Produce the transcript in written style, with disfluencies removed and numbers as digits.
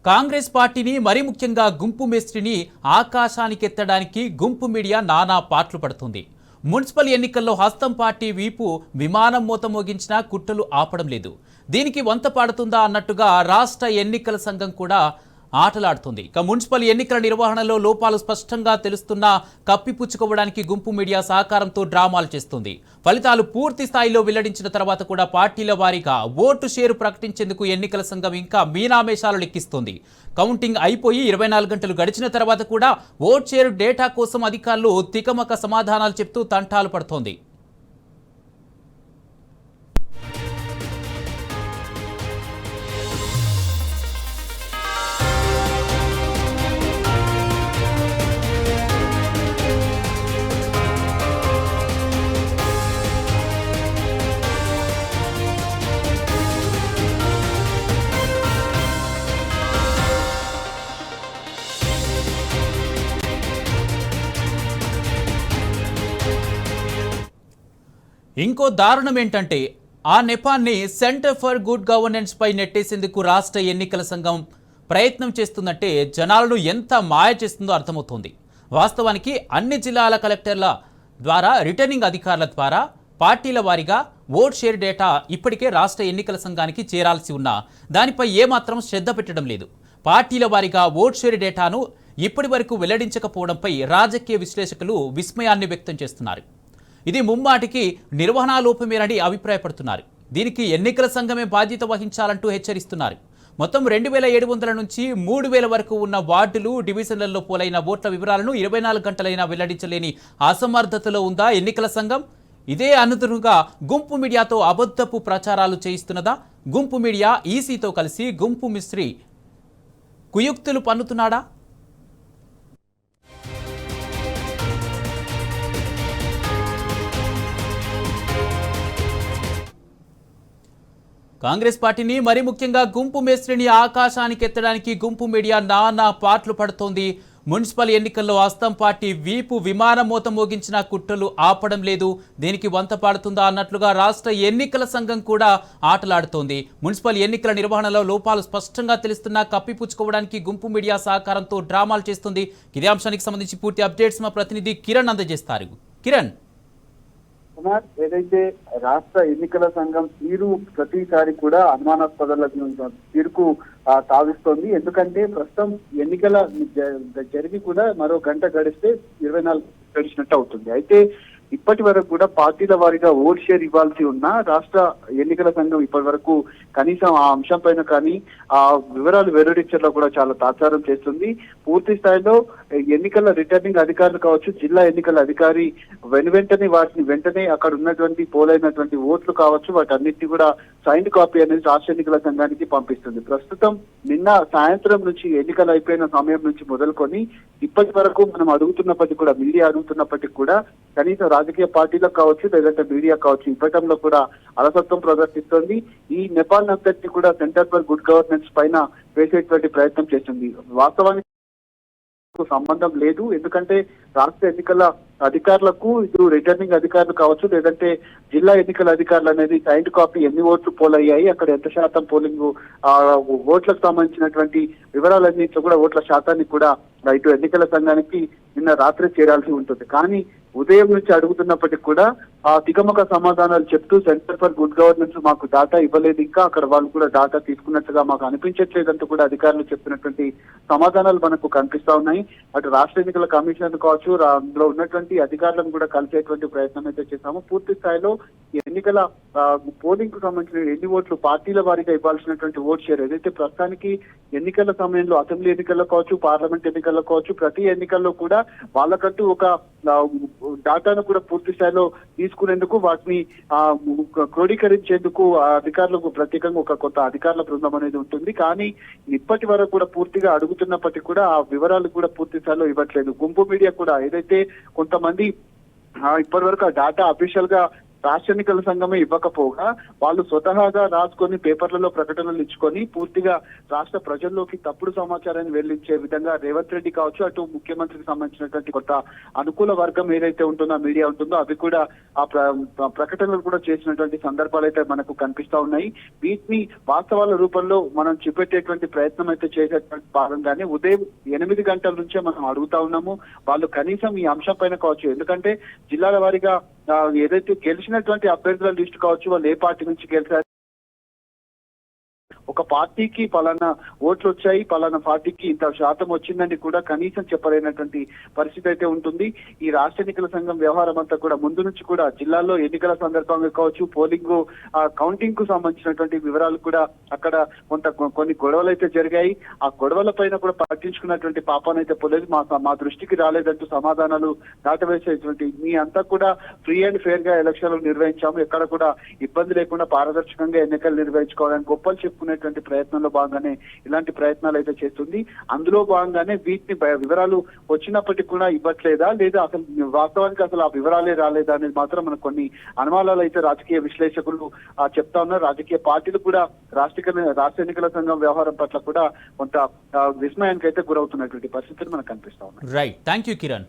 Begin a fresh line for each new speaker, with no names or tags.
కాంగ్రెస్ పార్టీని మరీ ముఖ్యంగా గుంపు మేస్త్రిని ఆకాశానికెత్తడానికి గుంపు మీడియా నానా పాట్లు పడుతుంది. మున్సిపల్ ఎన్నికల్లో హస్తం పార్టీ వీపు విమానం మోత మోగించినా కుట్రలు ఆపడం లేదు. దీనికి వంత పాడుతుందా అన్నట్టుగా రాష్ట్ర ఎన్నికల సంఘం కూడా ఆటలాడుతుంది. ఇక మున్సిపల్ ఎన్నికల నిర్వహణలో లోపాలు స్పష్టంగా తెలుస్తున్నా కప్పిపుచ్చుకోవడానికి గుంపు మీడియా సహకారంతో డ్రామాలు చేస్తుంది. ఫలితాలు పూర్తి స్థాయిలో వెల్లడించిన తర్వాత కూడా పార్టీల వారీగా ఓటు షేరు ప్రకటించేందుకు ఎన్నికల సంఘం ఇంకా మీనామేషాలు లెక్కిస్తుంది. కౌంటింగ్ అయిపోయి 24 గంటలు గడిచిన తర్వాత కూడా ఓట్ షేరు డేటా కోసం అధికారులు తికమక సమాధానాలు చెప్తూ తంటాలు పడుతోంది. ఇంకో దారుణం ఏంటంటే ఆ నెపాన్ని సెంటర్ ఫర్ గుడ్ గవర్నెన్స్ పై నెట్టేసేందుకు రాష్ట్ర ఎన్నికల సంఘం ప్రయత్నం చేస్తుందంటే జనాలను ఎంత మాయ చేస్తుందో అర్థమవుతోంది. వాస్తవానికి అన్ని జిల్లాల కలెక్టర్ల ద్వారా రిటర్నింగ్ అధికారుల ద్వారా పార్టీల వారీగా ఓట్ షేర్ డేటా ఇప్పటికే రాష్ట్ర ఎన్నికల సంఘానికి చేరాల్సి ఉన్నా దానిపై ఏమాత్రం శ్రద్ధ పెట్టడం లేదు. పార్టీల వారీగా ఓట్ షేర్ డేటాను ఇప్పటి వరకు వెల్లడించకపోవడంపై రాజకీయ విశ్లేషకులు విస్మయాన్ని వ్యక్తం చేస్తున్నారు. ఇది ముమ్మాటికి నిర్వహణా లోపమేనని అభిప్రాయపడుతున్నారు. దీనికి ఎన్నికల సంఘమే బాధ్యత వహించాలంటూ హెచ్చరిస్తున్నారు. మొత్తం 2700 నుంచి 3000 వరకు ఉన్న వార్డులు డివిజన్లలో పోలైన ఓట్ల వివరాలను 24 గంటలైనా వెల్లడించలేని అసమర్థతలో ఉందా ఎన్నికల సంఘం? ఇదే అనుగుణంగా గుంపు మీడియాతో అబద్ధపు ప్రచారాలు చేయిస్తున్నదా? గుంపు మీడియా ఈసీతో కలిసి గుంపు మిస్త్రీ కుయుక్తులు పన్నుతున్నాడా? కాంగ్రెస్ పార్టీని మరీ ముఖ్యంగా గుంపు మేస్త్రిని ఆకాశానికి ఎత్తడానికి గుంపు మీడియా నానా పాట్లు పడుతోంది. మున్సిపల్ ఎన్నికల్లో హస్తం పార్టీ వీపు విమానం మోత మోగించిన కుట్రలు ఆపడం లేదు. దీనికి వంత పాడుతుందా అన్నట్లుగా రాష్ట్ర ఎన్నికల సంఘం కూడా ఆటలాడుతోంది. మున్సిపల్ ఎన్నికల నిర్వహణలో లోపాలు స్పష్టంగా తెలుస్తున్నా కప్పిపుచ్చుకోవడానికి గుంపు మీడియా సహకారంతో డ్రామాలు చేస్తుంది. ఇదే అంశానికి సంబంధించి పూర్తి అప్డేట్స్ మా ప్రతినిధి కిరణ్ అందజేస్తారు. కిరణ్,
ఏదైతే రాష్ట్ర ఎన్నికల సంఘం తీరు ప్రతిసారి కూడా అనుమానాస్పదాల తీరుకు తావిస్తోంది. ఎందుకంటే ప్రస్తుతం ఎన్నికల జరిగి కూడా మరో గంట గడిస్తే 24 గడిచినట్టు అవుతుంది. అయితే ఇప్పటి వరకు కూడా పార్టీల వారీగా ఓట్ షేర్ ఇవ్వాల్సి ఉన్న రాష్ట్ర ఎన్నికల సంఘం ఇప్పటి వరకు కనీసం ఆ అంశం పైన కానీ ఆ వివరాలు వెల్లడించడంలో కూడా చాలా తాత్సారం చేస్తుంది. పూర్తి స్థాయిలో ఎన్నికల రిటర్నింగ్ అధికారులు కావచ్చు, జిల్లా ఎన్నికల అధికారి వెంటనే అక్కడ ఉన్నటువంటి పోలైనటువంటి ఓట్లు కావచ్చు, వాటన్నిటిని కూడా సైన్డ్ కాపీ అనేది రాష్ట్ర ఎన్నికల సంఘానికి పంపిస్తుంది. ప్రస్తుతం నిన్న సాయంత్రం నుంచి ఎన్నికలు అయిపోయిన సమయం నుంచి మొదలుకొని ఇప్పటి వరకు మనం అడుగుతున్నప్పటికీ కూడా, మీడియా అడుగుతున్నప్పటికీ కూడా కనీసం రాజకీయ పార్టీలకు కావచ్చు లేదంటే మీడియా కావచ్చు ఇవ్వటంలో కూడా అలసత్వం ప్రదర్శిస్తోంది. ఈ నేపాల్ అంతటిని కూడా సెంటర్ ఫర్ గుడ్ గవర్నెన్స్ పైన వేసేటువంటి ప్రయత్నం చేస్తుంది. వాస్తవానికి సంబంధం లేదు. ఎందుకంటే రాష్ట్ర ఎన్నికల అధికారులకు ఇటు రిటర్నింగ్ అధికారులు కావచ్చు లేదంటే జిల్లా ఎన్నికల అధికారులు అనేది సైన్డ్ కాపీ ఎన్ని ఓట్లు పోల్ అయ్యాయి, అక్కడ ఎంత శాతం పోలింగ్ ఓట్లకు సంబంధించినటువంటి వివరాలన్నింటిలో కూడా ఓట్ల శాతాన్ని కూడా ఇటు ఎన్నికల సంఘానికి నిన్న రాత్రి చేరాల్సి ఉంటుంది. కానీ ఉదయం నుంచి అడుగుతున్నప్పటికీ కూడా ఆ తికమక సమాధానాలు చెప్తూ సెంటర్ ఫర్ గుడ్ గవర్నెన్స్ మాకు డాటా ఇవ్వలేదు, ఇంకా అక్కడ వాళ్ళు కూడా డాటా తీసుకున్నట్టుగా మాకు అనిపించట్లేదంటూ కూడా అధికారులు చెప్పినటువంటి సమాధానాలు మనకు కనిపిస్తా ఉన్నాయి. అటు రాష్ట్ర ఎన్నికల కమిషన్ కావచ్చు, అందులో ఉన్నటువంటి అధికారులను కూడా కలిసేటువంటి ప్రయత్నం అయితే చేశాము. పూర్తి స్థాయిలో ఎన్నికల పోలింగ్ కు సంబంధించిన ఎన్ని ఓట్లు పార్టీల వారీగా ఇవ్వాల్సినటువంటి ఓట్ షేర్ ఏదైతే ప్రస్తుతానికి ఎన్నికల సమయంలో అసెంబ్లీ ఎన్నికల్లో కావచ్చు, పార్లమెంట్ ఎన్నికల్లో కావచ్చు, ప్రతి ఎన్నికల్లో కూడా వాళ్ళకంటూ ఒక డాటాను కూడా పూర్తి స్థాయిలో తీసుకునేందుకు వాటిని క్రోడీకరించేందుకు అధికారులకు ప్రత్యేకంగా ఒక కొత్త అధికారుల బృందం అనేది ఉంటుంది. కానీ ఇప్పటి వరకు కూడా పూర్తిగా అడుగుతున్నప్పటికీ కూడా ఆ వివరాలు కూడా పూర్తి స్థాయిలో ఇవ్వట్లేదు. గుంపు మీడియా కూడా ఏదైతే కొంతమంది ఇప్పటి వరకు ఆ డాటా అఫీషియల్ గా రాష్ట్ర ఎన్నికల సంఘమే ఇవ్వకపోగా వాళ్ళు స్వతహాగా రాసుకొని పేపర్లలో ప్రకటనలు ఇచ్చుకొని పూర్తిగా రాష్ట్ర ప్రజల్లోకి తప్పుడు సమాచారాన్ని వెళ్లించే విధంగా రేవంత్ రెడ్డి కావచ్చు, అటు ముఖ్యమంత్రికి సంబంధించినటువంటి కొత్త అనుకూల వర్గం ఏదైతే ఉంటుందో, మీడియా ఉంటుందో, అవి కూడా ఆ ప్రకటనలు కూడా చేసినటువంటి సందర్భాలు అయితే మనకు కనిపిస్తా ఉన్నాయి. వీటిని వాస్తవాల రూపంలో మనం చూపెట్టేటువంటి ప్రయత్నం అయితే చేసేటువంటి భాగంగానే ఉదయం 8 గంటల నుంచే మనం అడుగుతా ఉన్నాము. వాళ్ళు కనీసం ఈ అంశం పైన కావచ్చు, ఎందుకంటే జిల్లాల వారీగా ఏదైతే గెలిచినటువంటి అభ్యర్థుల లిస్టు కావచ్చు, వాళ్ళు ఏ పార్టీ నుంచి గెలిచారు, ఒక పార్టీకి పలానా ఓట్లు వచ్చాయి, పలానా పార్టీకి ఇంత శాతం వచ్చిందని కూడా కనీసం చెప్పలేనటువంటి పరిస్థితి అయితే ఉంటుంది. ఈ రాష్ట్ర ఎన్నికల సంఘం వ్యవహారం అంతా కూడా ముందు నుంచి కూడా జిల్లాల్లో ఎన్నికల సందర్భంగా కావచ్చు, పోలింగ్ కౌంటింగ్ కు సంబంధించినటువంటి వివరాలు కూడా అక్కడ కొన్ని గొడవలు అయితే జరిగాయి. ఆ గొడవల పైన కూడా పట్టించుకున్నటువంటి పాపానైతే పోలేదు. మా దృష్టికి రాలేదంటూ సమాధానాలు దాటవేసేటువంటి మీ అంతా కూడా ఫ్రీ అండ్ ఫెయిర్ గా ఎలక్షన్లు నిర్వహించాము, ఎక్కడ కూడా ఇబ్బంది లేకుండా పారదర్శకంగా ఎన్నికలు నిర్వహించుకోవడానికి గొప్పలు చెప్పుకునేటువంటి ప్రయత్నంలో భాగంగానే ఇలాంటి ప్రయత్నాలు అయితే చేస్తుంది. అందులో భాగంగానే వీటిని వివరాలు వచ్చినప్పటికీ కూడా ఇవ్వట్లేదా, లేదా అసలు వాస్తవానికి అసలు ఆ వివరాలే రాలేదా అనేది మాత్రం మనకు కొన్ని అనుమానాలు అయితే రాజకీయ విశ్లేషకులు చెప్తా ఉన్నారు. రాజకీయ పార్టీలు కూడా రాష్ట్ర ఎన్నికల సంఘం వ్యవహారం పట్ల కూడా కొంత విస్మయానికి అయితే గురవుతున్నటువంటి పరిస్థితులు మనకు కనిపిస్తా ఉన్నాయి.
Right, thank you Kiran.